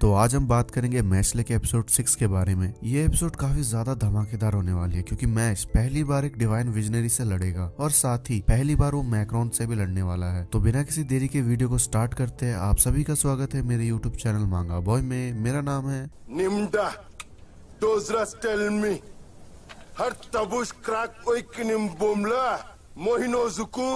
तो आज हम बात करेंगे मैश के एपिसोड 6 के बारे में। ये एपिसोड काफी ज्यादा धमाकेदार होने वाली है क्योंकि मैश पहली बार एक डिवाइन विजनरी से लड़ेगा और साथ ही पहली बार वो मैक्रोन से भी लड़ने वाला है। तो बिना किसी देरी के वीडियो को स्टार्ट करते हैं। आप सभी का स्वागत है मेरे यूट्यूब चैनल मांगा बॉय में। मेरा नाम है Nimda, Dozras tell me, har tabush crack oikinim bumla, mohino zuku,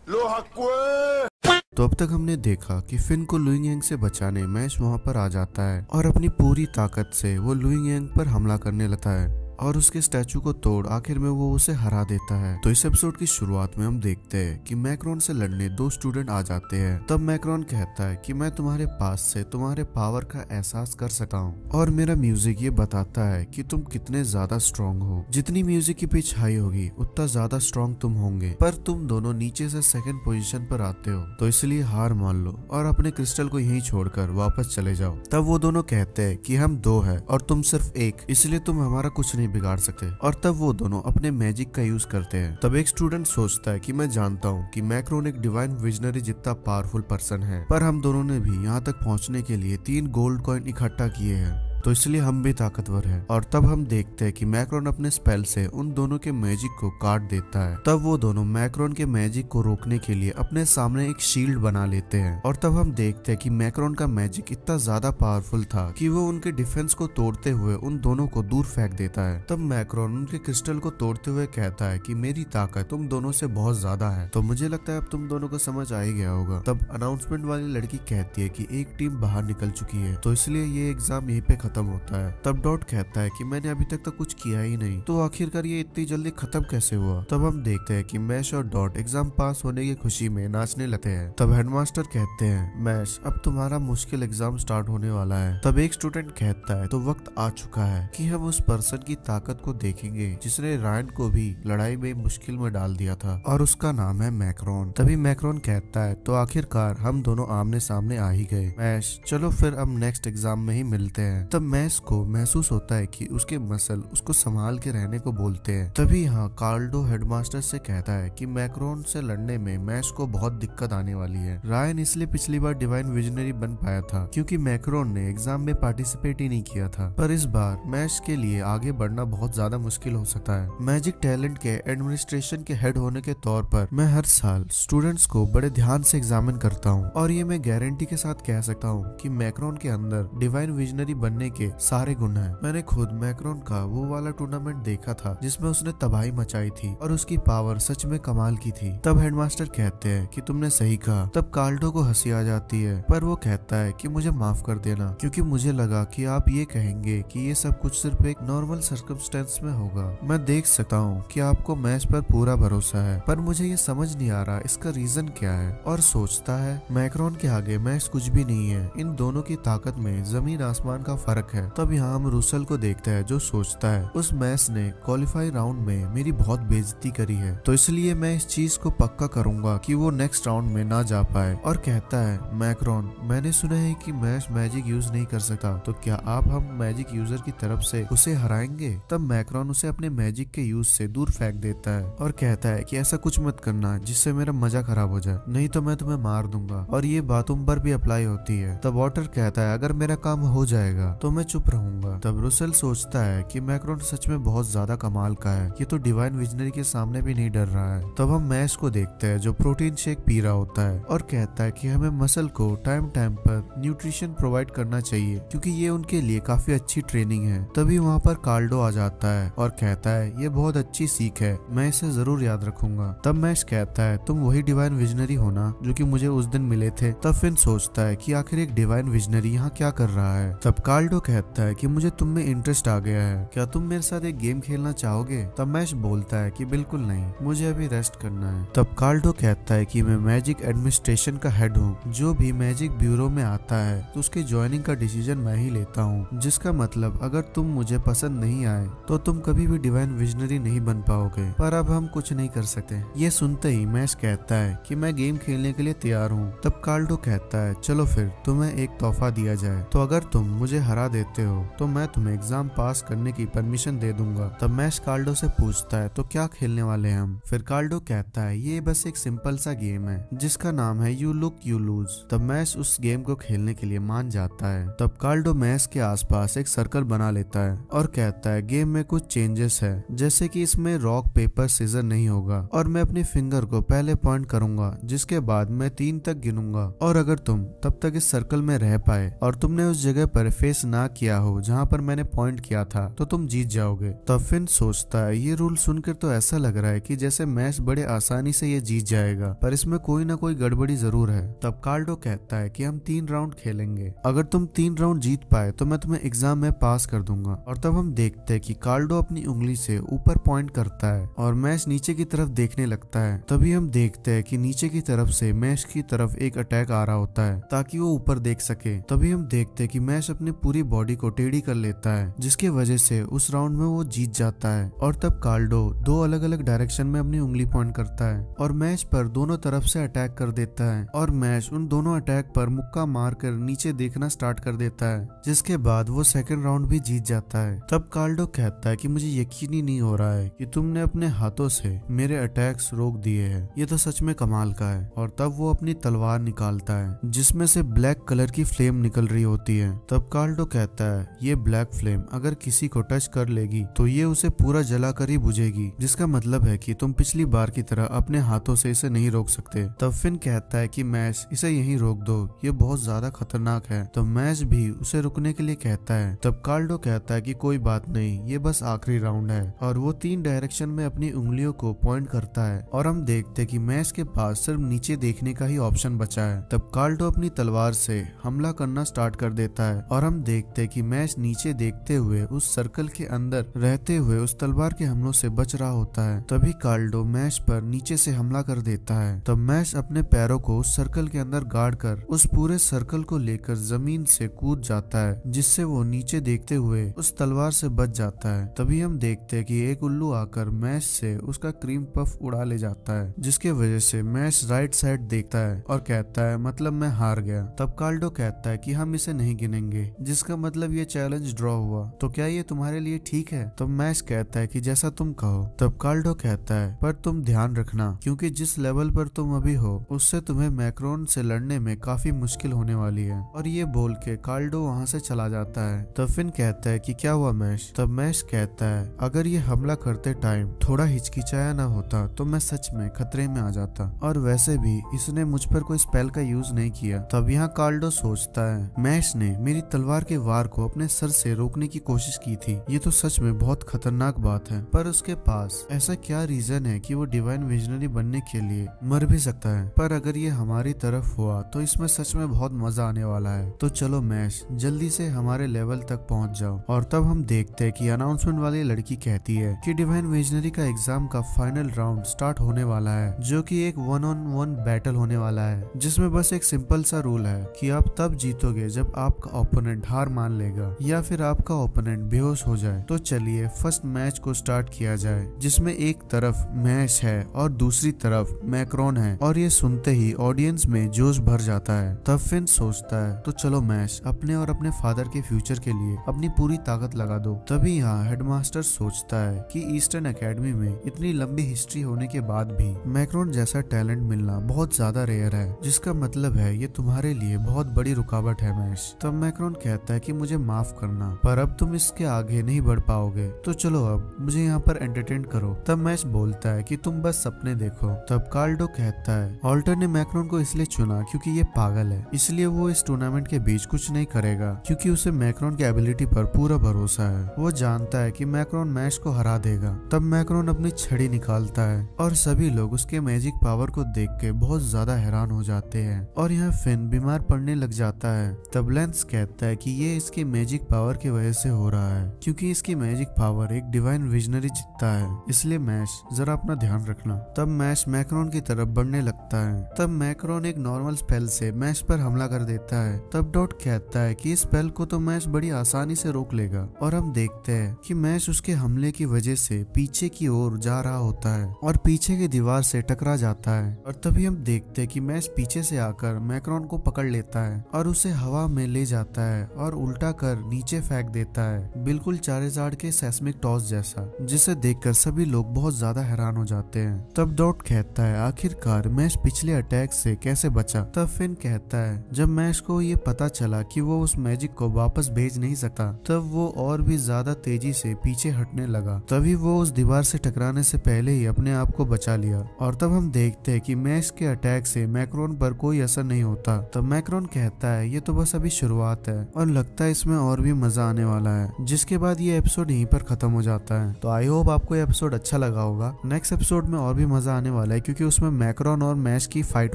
lohakwe. तो अब तक हमने देखा कि फिन को लुइंग यांग से बचाने मैश वहां पर आ जाता है और अपनी पूरी ताकत से वो लुइंग यांग पर हमला करने लगता है और उसके स्टैचू को तोड़ आखिर में वो उसे हरा देता है। तो इस एपिसोड की शुरुआत में हम देखते हैं कि मैक्रोन से लड़ने दो स्टूडेंट आ जाते हैं। तब मैक्रोन कहता है कि मैं तुम्हारे पास से तुम्हारे पावर का एहसास कर सकता हूँ और मेरा म्यूजिक ये बताता है कि तुम कितने ज्यादा स्ट्रॉन्ग हो। जितनी म्यूजिक की पिच हाई होगी उतना ज्यादा स्ट्रॉन्ग तुम होंगे, पर तुम दोनों नीचे से सेकंड पोजीशन पर आते हो, तो इसलिए हार मान लो और अपने क्रिस्टल को यहीं छोड़कर वापस चले जाओ। तब वो दोनों कहते हैं कि हम दो है और तुम सिर्फ एक, इसलिए तुम हमारा कुछ नहीं बिगाड़ सकते। और तब वो दोनों अपने मैजिक का यूज करते हैं। तब एक स्टूडेंट सोचता है कि मैं जानता हूँ कि मैक्रोन एक डिवाइन विजनरी जितना पावरफुल पर्सन है, पर हम दोनों ने भी यहाँ तक पहुँचने के लिए 3 गोल्ड कॉइन इकट्ठा किए हैं, तो इसलिए हम भी ताकतवर हैं। और तब हम देखते हैं कि मैक्रोन अपने स्पेल से उन दोनों के मैजिक को काट देता है। तब वो दोनों मैक्रोन के मैजिक को रोकने के लिए अपने सामने एक शील्ड बना लेते हैं। और तब हम देखते हैं कि मैक्रोन का मैजिक इतना ज्यादा पावरफुल था कि वो उनके डिफेंस को तोड़ते हुए उन दोनों को दूर फेंक देता है। तब मैक्रोन उनके क्रिस्टल को तोड़ते हुए कहता है कि मेरी ताकत तुम दोनों से बहुत ज्यादा है। तो मुझे लगता है अब तुम दोनों को समझ आ ही गया होगा। तब अनाउंसमेंट वाली लड़की कहती है कि एक टीम बाहर निकल चुकी है, तो इसलिए ये एग्जाम यहीं पे खत्म होता है। तब डॉट कहता है कि मैंने अभी तक तो कुछ किया ही नहीं, तो आखिरकार ये इतनी जल्दी खत्म कैसे हुआ। तब हम देखते हैं कि मैश और डॉट एग्जाम पास होने की खुशी में नाचने लगते हैं। तब हेडमास्टर कहते हैं मैश अब तुम्हारा मुश्किल एग्जाम स्टार्ट होने वाला है। तब एक स्टूडेंट कहता है तो वक्त आ चुका है कि हम उस पर्सन की ताकत को देखेंगे जिसने रायन को भी लड़ाई में मुश्किल में डाल दिया था, और उसका नाम है मैक्रोन। तभी मैक्रोन कहता है तो आखिरकार हम दोनों आमने सामने आ ही गए मैश, चलो फिर अब नेक्स्ट एग्जाम में ही मिलते हैं। तब मैश को महसूस होता है कि उसके मसल उसको संभाल के रहने को बोलते हैं। तभी यहाँ कार्ल्डो हेडमास्टर से कहता है कि मैक्रोन से लड़ने में मैश को बहुत दिक्कत आने वाली है। रायन इसलिए पिछली बार डिवाइन विजनरी बन पाया था क्योंकि मैक्रोन ने एग्जाम में पार्टिसिपेट ही नहीं किया था, पर इस बार मैश के लिए आगे बढ़ना बहुत ज्यादा मुश्किल हो सकता है। मैजिक टैलेंट के एडमिनिस्ट्रेशन के हेड होने के तौर पर मैं हर साल स्टूडेंट्स को बड़े ध्यान से एग्जामिन करता हूँ और ये मैं गारंटी के साथ कह सकता हूँ कि मैक्रोन के अंदर डिवाइन विजनरी बनने के सारे गुण है। मैंने खुद मैक्रोन का वो वाला टूर्नामेंट देखा था जिसमें उसने तबाही मचाई थी और उसकी पावर सच में कमाल की थी। तब हेडमास्टर कहते हैं कि तुमने सही कहा। तब कार्ल्डो को हंसी आ जाती है, पर वो कहता है कि मुझे माफ कर देना क्योंकि मुझे लगा कि आप ये कहेंगे कि ये सब कुछ सिर्फ एक नॉर्मल सर्कमस्टेंस में होगा। मैं देख सकता हूँ कि आपको मैच पर पूरा भरोसा है, पर मुझे ये समझ नहीं आ रहा इसका रीजन क्या है। और सोचता है मैक्रोन के आगे मैच कुछ भी नहीं है, इन दोनों की ताकत में जमीन आसमान का फर्क है। तब यहाँ हम रूसल को देखते हैं जो सोचता है उस मैच ने क्वालिफाई राउंड में मेरी बहुत बेइज्जती करी है, तो इसलिए मैं इस चीज को पक्का करूंगा कि वो नेक्स्ट राउंड में ना जा पाए। और कहता है मैक्रोन मैंने सुना है कि मैच मैजिक यूज नहीं कर सकता, तो क्या आप हम मैजिक यूजर की तरफ से उसे हराएंगे। तब मैक्रोन उसे अपने मैजिक के यूज से दूर फेंक देता है और कहता है कि ऐसा कुछ मत करना जिससे मेरा मजा खराब हो जाए, नहीं तो मैं तुम्हें मार दूंगा। और ये बात तुम पर भी अप्लाई होती है। तब वॉटर कहता है अगर मेरा काम हो जाएगा तो मैं चुप रहूंगा। तब रूसल सोचता है कि मैक्रोन सच में बहुत ज्यादा कमाल का है, ये तो डिवाइन विजनरी के सामने भी नहीं डर रहा है। तब हम मैश को देखते हैं जो प्रोटीन शेक पी रहा होता है और कहता है कि हमें मसल को टाइम टाइम पर न्यूट्रिशन प्रोवाइड करना चाहिए क्योंकि ये उनके लिए काफी अच्छी ट्रेनिंग है। तभी वहाँ पर कार्ल्डो आ जाता है और कहता है ये बहुत अच्छी सीख है, मैं इसे जरूर याद रखूंगा। तब मैश कहता है तुम वही डिवाइन विजनरी हो ना जो कि मुझे उस दिन मिले थे। तब फिन सोचता है कि आखिर एक डिवाइन विजनरी यहाँ क्या कर रहा है। तब कार्ल्डो कहता है कि मुझे तुम में इंटरेस्ट आ गया है, क्या तुम मेरे साथ एक गेम खेलना चाहोगे। तब मैश बोलता है कि बिल्कुल नहीं, मुझे अभी रेस्ट करना है। तब कार्ल्डो कहता है कि मैं मैजिक एडमिनिस्ट्रेशन का हेड हूँ, जो भी मैजिक ब्यूरो में आता है तो उसके ज्वाइनिंग का डिसीजन मैं ही लेता हूँ, जिसका मतलब अगर तुम मुझे पसंद नहीं आए तो तुम कभी भी डिवाइन विजनरी नहीं बन पाओगे, पर अब हम कुछ नहीं कर सकते। ये सुनते ही मैश कहता है कि मैं गेम खेलने के लिए तैयार हूँ। तब कार्ल्डो कहता है चलो फिर तुम्हें एक तोहफा दिया जाए, तो अगर तुम मुझे हरा हरा देते हो तो मैं तुम्हें एग्जाम पास करने की परमिशन दे दूंगा। तब मैश कार्डो से पूछता है तो क्या खेलने वाले हैं हम। फिर कार्डो कहता है ये बस एक सिंपल सा गेम है जिसका नाम है यू लुक यू लूज। तब मैश उस गेम को खेलने के लिए मान जाता है। तब कार्डो मैश के आसपास एक सर्कल बना लेता है और कहता है गेम में कुछ चेंजेस है, जैसे कि इसमें रॉक पेपर सीजर नहीं होगा और मैं अपनी फिंगर को पहले पॉइंट करूंगा जिसके बाद मैं 3 तक गिनूंगा, और अगर तुम तब तक इस सर्कल में रह पाए और तुमने उस जगह पर फेस ना किया हो जहाँ पर मैंने पॉइंट किया था तो तुम जीत जाओगे। तब फिन सोचता है ये रूल सुनकर तो ऐसा लग रहा है कि जैसे मैश बड़े आसानी से ये जीत जाएगा, पर इसमें कोई ना कोई गड़बड़ी जरूर है। तब कार्डो कहता है कि हम 3 राउंड खेलेंगे, अगर तुम 3 राउंड जीत पाए तो मैं तुम्हें एग्जाम में पास कर दूंगा। और तब हम देखते हैं कि कार्डो अपनी उंगली से ऊपर पॉइंट करता है और मैश नीचे की तरफ देखने लगता है। तभी हम देखते हैं कि नीचे की तरफ से मैश की तरफ एक अटैक आ रहा होता है ताकि वो ऊपर देख सके। तभी हम देखते हैं कि मैश अपनी पूरी बॉडी को टेढ़ी कर लेता है जिसकी वजह से उस राउंड में वो जीत जाता है। और तब कार्डो 2 अलग अलग डायरेक्शन में अपनी उंगली पॉइंट करता है और मैश पर दोनों तरफ से अटैक कर देता है और मैश उन दोनों अटैक पर मुक्का मारकर नीचे देखना स्टार्ट कर देता है, जिसके बाद वो सेकंड राउंड भी जीत जाता है। तब कार्डो कहता है कि मुझे यकीन ही नहीं हो रहा है कि तुमने अपने हाथों से मेरे अटैक्स रोक दिए हैं, ये तो सच में कमाल का है। और तब वो अपनी तलवार निकालता है जिसमें से ब्लैक कलर की फ्लेम निकल रही होती है। तब कार्डो कहता है ये ब्लैक फ्लेम अगर किसी को टच कर लेगी तो ये उसे पूरा जलाकर ही बुझेगी, जिसका मतलब है कि तुम पिछली बार की तरह अपने हाथों से इसे नहीं रोक सकते। तब फिन कहता है कि मैश इसे यहीं रोक दो, ये बहुत ज्यादा खतरनाक है। तो मैश भी उसे रुकने के लिए कहता है। तब कार्डो कहता है कि कोई बात नहीं, ये बस आखिरी राउंड है, और वो 3 डायरेक्शन में अपनी उंगलियों को पॉइंट करता है और हम देखते कि मैश के पास सिर्फ नीचे देखने का ही ऑप्शन बचा है। तब कार्डो अपनी तलवार से हमला करना स्टार्ट कर देता है और हम देखते कि मैश नीचे देखते हुए उस सर्कल के अंदर रहते हुए उस तलवार के हमलों से बच रहा होता है। तभी कार्डो मैश पर नीचे से हमला कर देता है। तब मैश अपने पैरों को उस सर्कल के अंदर गाड़ कर उस पूरे सर्कल को लेकर जमीन से कूद जाता है, जिससे वो नीचे देखते हुए उस तलवार से बच जाता है। तभी हम देखते हैं कि एक उल्लू आकर मैश से उसका क्रीम पफ उड़ा ले जाता है, जिसके वजह से मैश राइट साइड देखता है और कहता है मतलब मैं हार गया। तब कार्डो कहता है कि हम इसे नहीं गिनेंगे, जिसका मतलब ये चैलेंज ड्रॉ हुआ, तो क्या ये तुम्हारे लिए ठीक है? तब मैश कहता है कि जैसा तुम कहो। तब कार्डो कहता है पर तुम ध्यान रखना, क्योंकि जिस लेवल पर तुम अभी हो उससे तुम्हें मैक्रोन से लड़ने में काफी मुश्किल होने वाली है। और ये बोल के कार्डो वहाँ से चला जाता है। तब फिन कहता है कि क्या हुआ मैश? तब मैश कहता है अगर ये हमला करते टाइम थोड़ा हिचकिचाया ना होता तो मैं सच में खतरे में आ जाता, और वैसे भी इसने मुझ पर कोई स्पेल का यूज नहीं किया। तब यहाँ कार्डो सोचता है मैश ने मेरी तलवार के वार को अपने सर से रोकने की कोशिश की थी, ये तो सच में बहुत खतरनाक बात है, पर उसके पास ऐसा क्या रीजन है कि वो डिवाइन विजनरी बनने के लिए मर भी सकता है। पर अगर ये हमारी तरफ हुआ तो इसमें सच में बहुत मजा आने वाला है। तो चलो मैश जल्दी से हमारे लेवल तक पहुंच जाओ। और तब हम देखते हैं कि अनाउंसमेंट वाली लड़की कहती है कि डिवाइन विजनरी का एग्जाम का फाइनल राउंड स्टार्ट होने वाला है, जो कि एक 1-on-1 बैटल होने वाला है, जिसमें बस एक सिंपल सा रूल है कि आप तब जीतोगे जब आपका ओपोनेंट हार मान लेगा या फिर आपका ओपोनेंट बेहोश हो जाए। तो चलिए फर्स्ट मैच को स्टार्ट किया जाए, जिसमें एक तरफ मैश है और दूसरी तरफ मैक्रोन है। और ये सुनते ही ऑडियंस में जोश भर जाता है। तब फिन सोचता है तो चलो मैश अपने और अपने फादर के फ्यूचर के लिए अपनी पूरी ताकत लगा दो। तभी यहाँ हेडमास्टर सोचता है कि ईस्टर्न एकेडमी में इतनी लंबी हिस्ट्री होने के बाद भी मैक्रोन जैसा टैलेंट मिलना बहुत ज्यादा रेयर है, जिसका मतलब है ये तुम्हारे लिए बहुत बड़ी रुकावट है मैश। तब मैक्रोन कहता है कि मुझे माफ करना, पर अब तुम इसके आगे नहीं बढ़ पाओगे, तो चलो अब मुझे यहाँ पर एंटरटेन करो। तब मैश बोलता है कि तुम बस सपने देखो। तब कार्डो कहता है ऑल्टर ने मैक्रोन को इसलिए चुना क्योंकि ये पागल है, इसलिए वो इस टूर्नामेंट के बीच कुछ नहीं करेगा, क्योंकि उसे मैक्रोन की एबिलिटी पर पूरा भरोसा है। वो जानता है कि मैक्रोन मैश को हरा देगा। तब मैक्रोन अपनी छड़ी निकालता है और सभी लोग उसके मैजिक पावर को देख के बहुत ज्यादा हैरान हो जाते हैं, और यहाँ फिन बीमार पड़ने लग जाता है। तब लेंस कहता है कि ये इसके मैजिक पावर की वजह से हो रहा है, क्योंकि इसकी मैजिक पावर एक डिवाइन विजनरी जीतता है, इसलिए मैश जरा अपना ध्यान रखना। तब मैश मैक्रोन की तरफ बढ़ने लगता है। तब मैक्रोन एक नॉर्मल स्पेल से मैश पर हमला कर देता है। तब डॉट कहता है कि इस स्पेल को तो मैश बड़ी आसानी से रोक लेगा, और हम देखते हैं कि मैश उसके हमले की वजह से पीछे की ओर जा रहा होता है और पीछे की दीवार से टकरा जाता है। और तभी हम देखते हैं कि मैश पीछे से आकर मैक्रोन को पकड़ लेता है और उसे हवा में ले जाता है और और उल्टा कर नीचे फेंक देता है, बिल्कुल चारेजार्ड के सेस्मिक टॉस जैसा, जिसे देखकर सभी लोग बहुत ज्यादा हैरान हो जाते हैं। तब डॉट कहता है आखिरकार मैश पिछले अटैक से कैसे बचा। तब फिन कहता है जब मैश को ये पता चला कि वो उस मैजिक को वापस भेज नहीं सकता, तब वो और भी ज्यादा तेजी से पीछे हटने लगा। तभी वो उस दीवार से टकराने से पहले ही अपने आप को बचा लिया। और तब हम देखते हैं कि मैश के अटैक से मैक्रोन पर कोई असर नहीं होता। तब मैक्रोन कहता है ये तो बस अभी शुरुआत है और लगता है इसमें और भी मजा आने वाला है, जिसके बाद ये एपिसोड यहीं पर खत्म हो जाता है। तो आई होप आपको ये एपिसोड अच्छा लगा होगा। नेक्स्ट एपिसोड में और भी मजा आने वाला है क्योंकि उसमें मैक्रोन और मैश की फाइट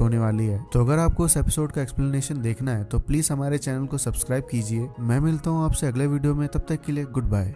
होने वाली है। तो अगर आपको उस एपिसोड का एक्सप्लेनेशन देखना है तो प्लीज हमारे चैनल को सब्सक्राइब कीजिए। मैं मिलता हूँ आपसे अगले वीडियो में, तब तक के लिए गुड बाय।